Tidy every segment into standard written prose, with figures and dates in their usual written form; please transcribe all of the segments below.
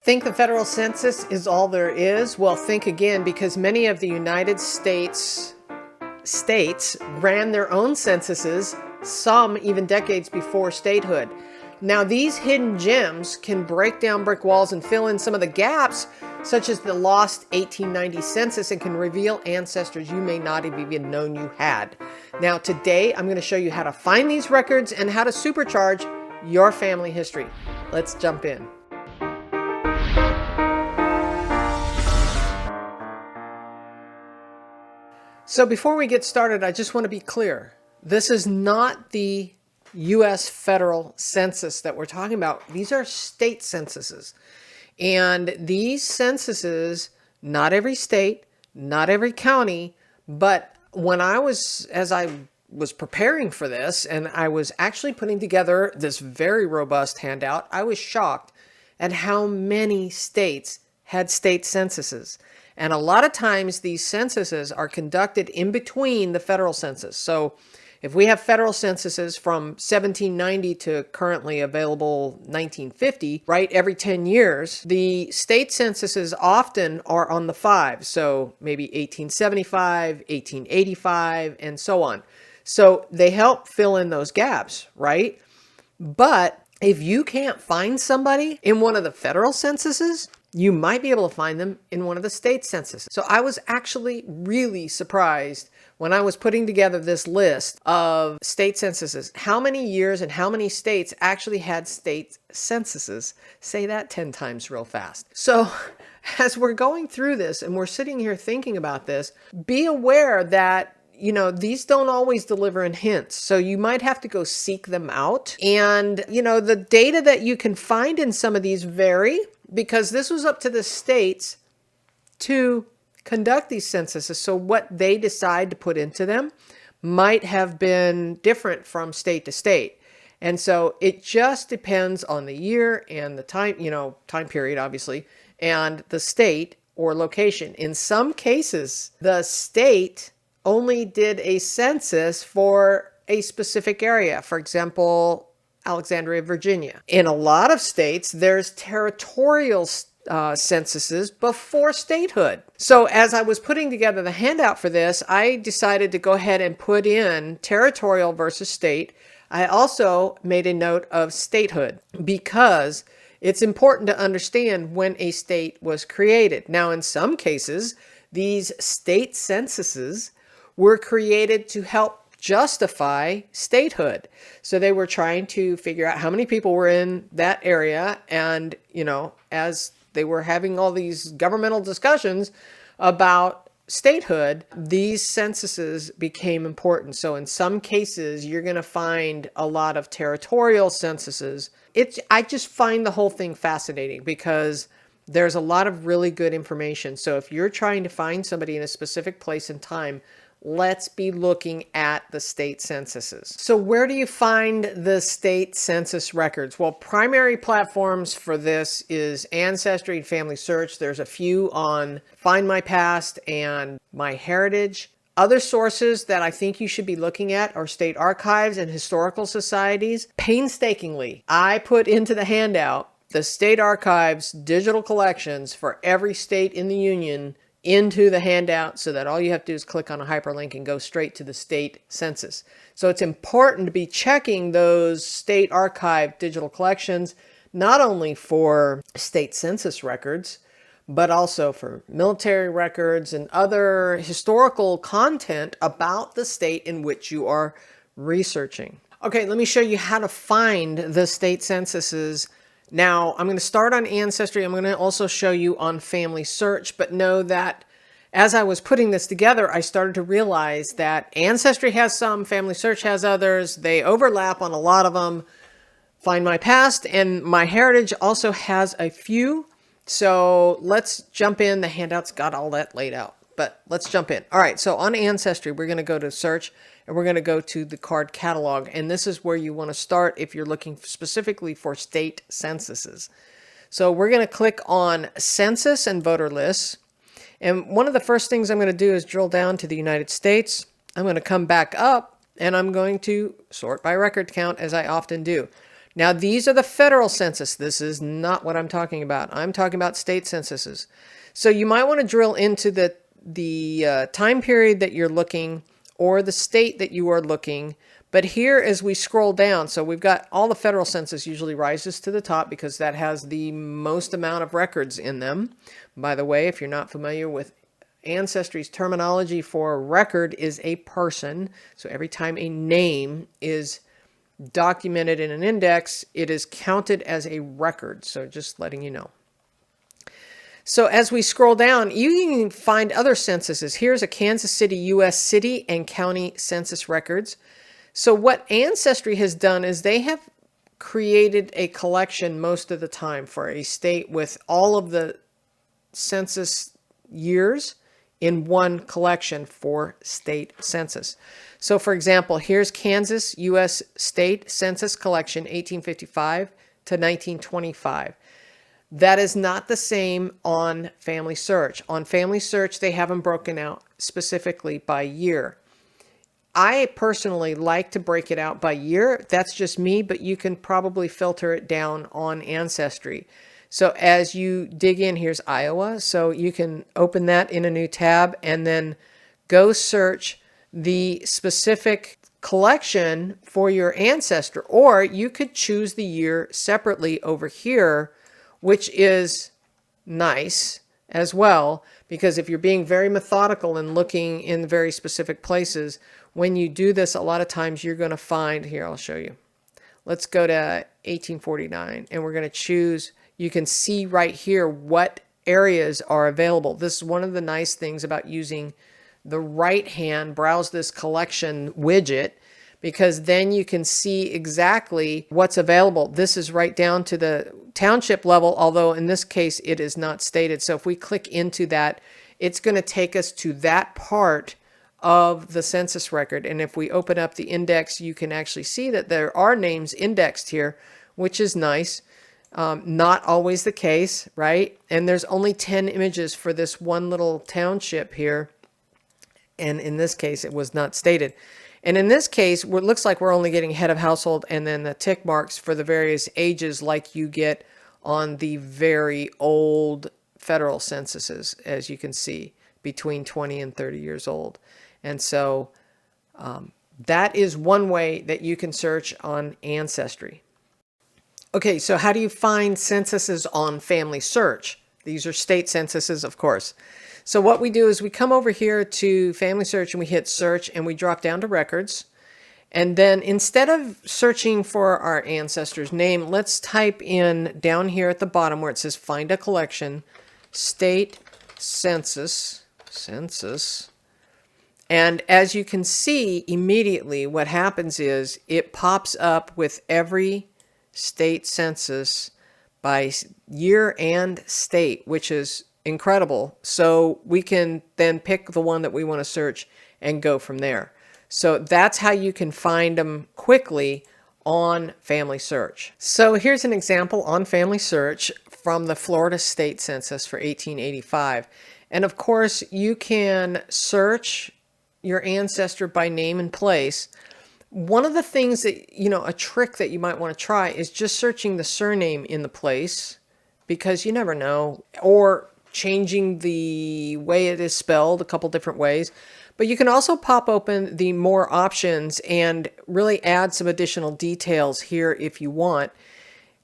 Think the federal census is all there is? Well, think again, because many of the United States states ran their own censuses, some even decades before statehood. Now, these hidden gems can break down brick walls and fill in some of the gaps, such as the lost 1890 census, and can reveal ancestors you may not have even known you had. Now, today, I'm going to show you how to find these records and how to supercharge your family history. Let's jump in. So before we get started, I just want to be clear. This is not the U.S. federal census that we're talking about. These are state censuses. And these censuses, not every state, not every county, but as I was preparing for this and I was actually putting together this very robust handout, I was shocked at how many states had state censuses. And a lot of times these censuses are conducted in between the federal census. So if we have federal censuses from 1790 to currently available 1950, right, every 10 years, the state censuses often are on the five. So maybe 1875, 1885, and so on. So they help fill in those gaps, right? But if you can't find somebody in one of the federal censuses, you might be able to find them in one of the state censuses. So I was actually really surprised when I was putting together this list of state censuses, how many years and how many states actually had state censuses. Say that 10 times real fast. So as we're going through this and we're sitting here thinking about this, be aware that these don't always deliver in hints. So you might have to go seek them out. And, the data that you can find in some of these vary, because this was up to the states to conduct these censuses. So what they decide to put into them might have been different from state to state. And so it just depends on the year and the time, time period, obviously, and the state or location. In some cases, the state only did a census for a specific area. For example, Alexandria, Virginia. In a lot of states, there's territorial censuses before statehood. So as I was putting together the handout for this, I decided to go ahead and put in territorial versus state. I also made a note of statehood because it's important to understand when a state was created. Now, in some cases, these state censuses were created to help justify statehood. So they were trying to figure out how many people were in that area. And, as they were having all these governmental discussions about statehood, these censuses became important. So in some cases, you're going to find a lot of territorial censuses. I just find the whole thing fascinating because there's a lot of really good information. So if you're trying to find somebody in a specific place and time, let's be looking at the state censuses. So where do you find the state census records? Well, primary platforms for this is Ancestry and FamilySearch. There's a few on Find My Past and My Heritage. Other sources that I think you should be looking at are state archives and historical societies. Painstakingly, I put into the handout the state archives digital collections for every state in the union into the handout so that all you have to do is click on a hyperlink and go straight to the state census. So it's important to be checking those state archive digital collections, not only for state census records, but also for military records and other historical content about the state in which you are researching. Okay, let me show you how to find the state censuses. Now, I'm going to start on Ancestry. I'm going to also show you on FamilySearch, but know that as I was putting this together, I started to realize that Ancestry has some, FamilySearch has others. They overlap on a lot of them. Find My Past and My Heritage also has a few. So let's jump in. The handout's got all that laid out, but let's jump in. All right, so on Ancestry, we're going to go to Search. And we're going to go to the card catalog. And this is where you want to start if you're looking specifically for state censuses. So we're going to click on Census and Voter Lists. And one of the first things I'm going to do is drill down to the United States. I'm going to come back up and I'm going to sort by record count as I often do. Now, these are the federal census. This is not what I'm talking about. I'm talking about state censuses. So you might want to drill into the time period that you're looking or the state that you are looking. But here, as we scroll down, so we've got all the federal census usually rises to the top because that has the most amount of records in them. By the way, if you're not familiar with Ancestry's terminology for a record is a person. So every time a name is documented in an index, it is counted as a record. So just letting you know. So as we scroll down, you can find other censuses. Here's a Kansas City, U.S. city and county census records. So what Ancestry has done is they have created a collection most of the time for a state with all of the census years in one collection for state census. So for example, here's Kansas U.S. State Census Collection 1855 to 1925. That is not the same on FamilySearch. On FamilySearch, they have them broken out specifically by year. I personally like to break it out by year. That's just me, but you can probably filter it down on Ancestry. So as you dig in, here's Iowa. So you can open that in a new tab and then go search the specific collection for your ancestor. Or you could choose the year separately over here, which is nice as well, because if you're being very methodical and looking in very specific places, when you do this, a lot of times you're going to find, here, I'll show you. Let's go to 1849 and we're going to choose, you can see right here what areas are available. This is one of the nice things about using the right hand browse this collection widget, because then you can see exactly what's available. This is right down to the township level, although in this case it is not stated. So if we click into that, it's going to take us to that part of the census record. And if we open up the index, you can actually see that there are names indexed here, which is nice. Not always the case, right? And there's only 10 images for this one little township here. And in this case, it was not stated. And in this case, it looks like we're only getting head of household and then the tick marks for the various ages like you get on the very old federal censuses, as you can see, between 20 and 30 years old. And so that is one way that you can search on Ancestry. Okay, so how do you find censuses on FamilySearch? These are state censuses, of course. So what we do is we come over here to FamilySearch and we hit search and we drop down to records. And then instead of searching for our ancestor's name, let's type in down here at the bottom where it says find a collection, state census. And as you can see immediately, what happens is it pops up with every state census by year and state, which is incredible. So we can then pick the one that we want to search and go from there. So that's how you can find them quickly on FamilySearch. So here's an example on FamilySearch from the Florida State Census for 1885. And of course, you can search your ancestor by name and place. One of the things that, a trick that you might want to try is just searching the surname in the place, because you never know, or changing the way it is spelled a couple different ways. But you can also pop open the more options and really add some additional details here if you want.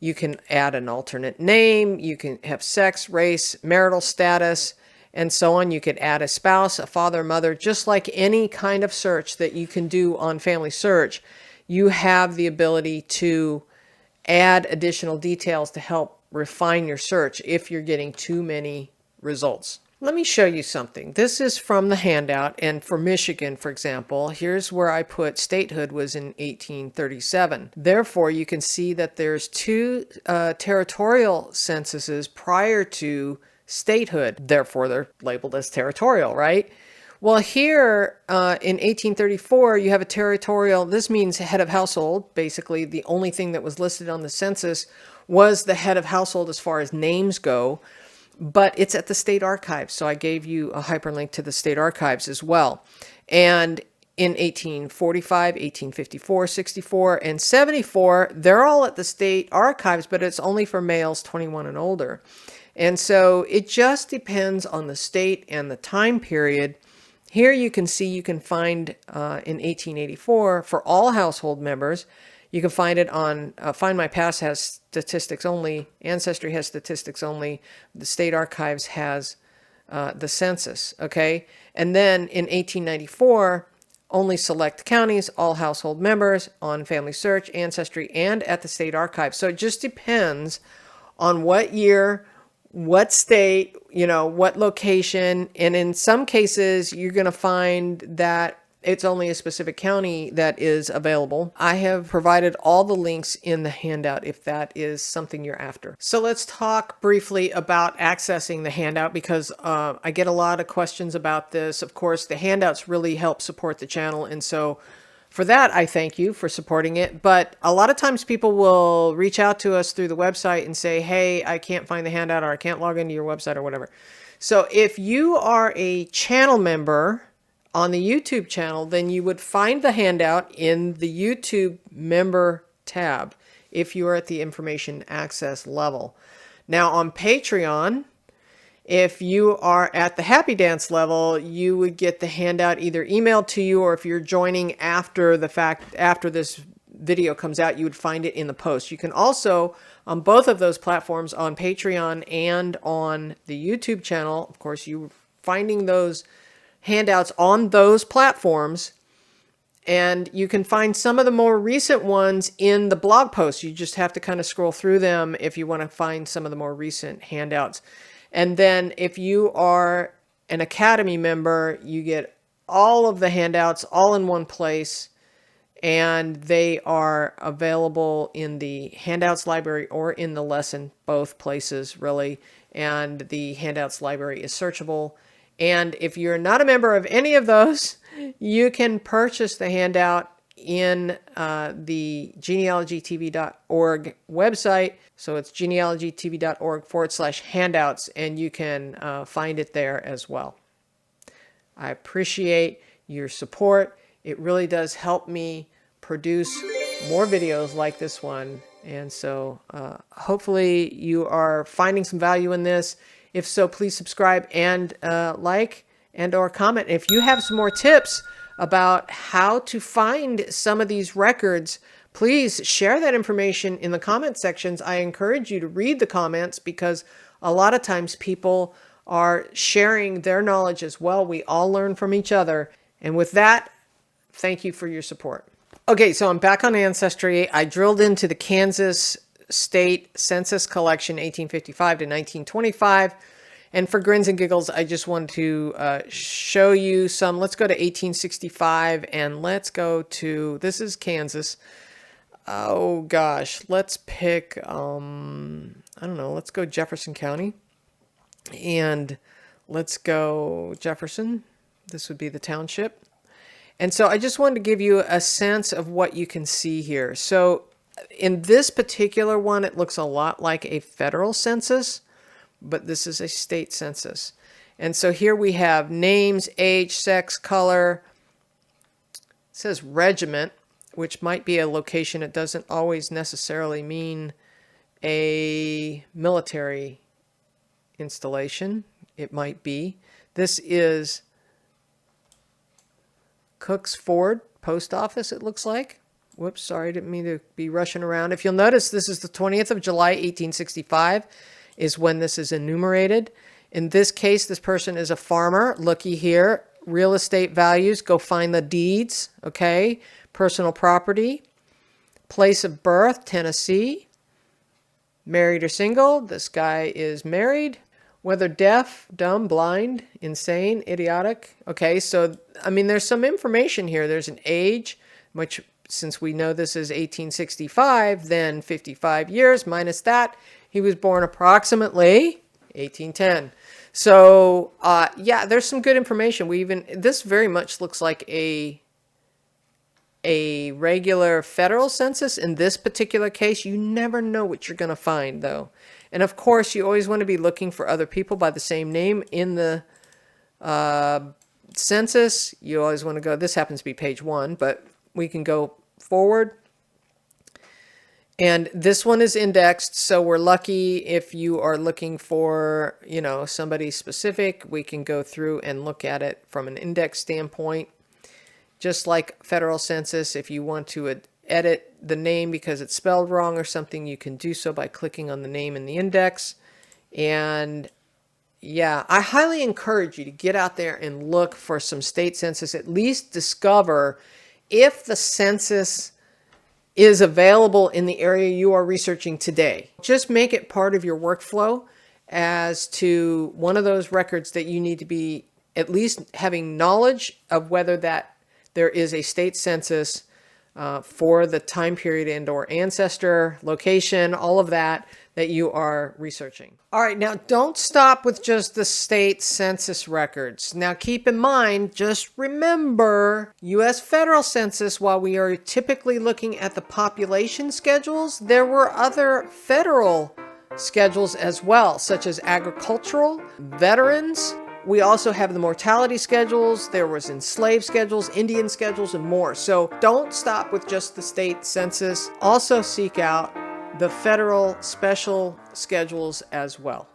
You can add an alternate name, you can have sex, race, marital status, and so on. You could add a spouse, a father, mother, just like any kind of search that you can do on FamilySearch. You have the ability to add additional details to help refine your search if you're getting too many results. Let me show you something. This is from the handout, and for Michigan, for example, here's where I put statehood was in 1837. Therefore, you can see that there's two territorial censuses prior to statehood. Therefore, they're labeled as territorial, right? Well, here in 1834, you have a territorial. This means head of household. Basically, the only thing that was listed on the census was the head of household as far as names go. But it's at the state archives. So I gave you a hyperlink to the state archives as well. And in 1845, 1854, 64, and 74. They're all at the state archives, but it's only for males 21 and older. And so it just depends on the state and the time period. Here you can see, you can find in 1884 for all household members. You can find it on Find My Past has statistics only. Ancestry has statistics only. The state archives has the census. Okay. And then in 1894, only select counties, all household members on FamilySearch, Ancestry, and at the state archives. So it just depends on what year, what state, what location. And in some cases, you're going to find that it's only a specific county that is available. I have provided all the links in the handout if that is something you're after. So let's talk briefly about accessing the handout, because I get a lot of questions about this. Of course, the handouts really help support the channel. And so for that, I thank you for supporting it. But a lot of times people will reach out to us through the website and say, hey, I can't find the handout, or I can't log into your website, or whatever. So if you are a channel member on the YouTube channel, then you would find the handout in the YouTube member tab if you are at the information access level. Now on Patreon, if you are at the Happy Dance level, you would get the handout either emailed to you, or if you're joining after the fact, after this video comes out, you would find it in the post. You can also, on both of those platforms, on Patreon and on the YouTube channel, of course, you finding those handouts on those platforms, and you can find some of the more recent ones in the blog posts. You just have to kind of scroll through them if you want to find some of the more recent handouts. And then if you are an Academy member, you get all of the handouts all in one place, and they are available in the handouts library or in the lesson, both places really. And the handouts library is searchable. And if you're not a member of any of those, you can purchase the handout in the genealogytv.org website. So it's genealogytv.org/handouts, and you can find it there as well. I appreciate your support. It really does help me produce more videos like this one. And so hopefully you are finding some value in this. If so, please subscribe and like and/or comment. If you have some more tips about how to find some of these records, please share that information in the comment sections. I encourage you to read the comments, because a lot of times people are sharing their knowledge as well. We all learn from each other. And with that, thank you for your support. Okay, so I'm back on Ancestry. I drilled into the Kansas State Census Collection 1855 to 1925. And for grins and giggles, I just wanted to show you some. Let's go to 1865, and let's go to, this is Kansas. Oh gosh, let's pick, I don't know, let's go Jefferson County. And let's go Jefferson. This would be the township. And so I just wanted to give you a sense of what you can see here. So in this particular one, it looks a lot like a federal census, but this is a state census. And so here we have names, age, sex, color. It says regiment, which might be a location. It doesn't always necessarily mean a military installation. It might be. This is Cooks Ford Post Office, it looks like. Whoops, sorry, didn't mean to be rushing around. If you'll notice, this is the 20th of July, 1865 is when this is enumerated. In this case, this person is a farmer. Looky here, real estate values, go find the deeds, okay? Personal property, place of birth, Tennessee. Married or single, this guy is married. Whether deaf, dumb, blind, insane, idiotic. Okay, so, I mean, there's some information here. There's an age, which, since we know this is 1865, then 55 years minus that. He was born approximately 1810. So, yeah, there's some good information. This very much looks like a regular federal census. In this particular case, you never know what you're going to find, though. And of course, you always want to be looking for other people by the same name in the census, you always want to go, this happens to be page 1, but we can go forward. And this one is indexed, so we're lucky if you are looking for, somebody specific, we can go through and look at it from an index standpoint. Just like federal census, if you want to edit the name because it's spelled wrong or something, you can do so by clicking on the name in the index. And yeah, I highly encourage you to get out there and look for some state census, at least discover if the census is available in the area you are researching today. Just make it part of your workflow as to one of those records that you need to be at least having knowledge of whether that there is a state census for the time period and or ancestor, location, all of that you are researching. All right, now don't stop with just the state census records. Now keep in mind, just remember, U.S. federal census, while we are typically looking at the population schedules, there were other federal schedules as well, such as agricultural, veterans. We also have the mortality schedules, there was enslaved schedules, Indian schedules, and more. So don't stop with just the state census. Also seek out the federal special schedules as well.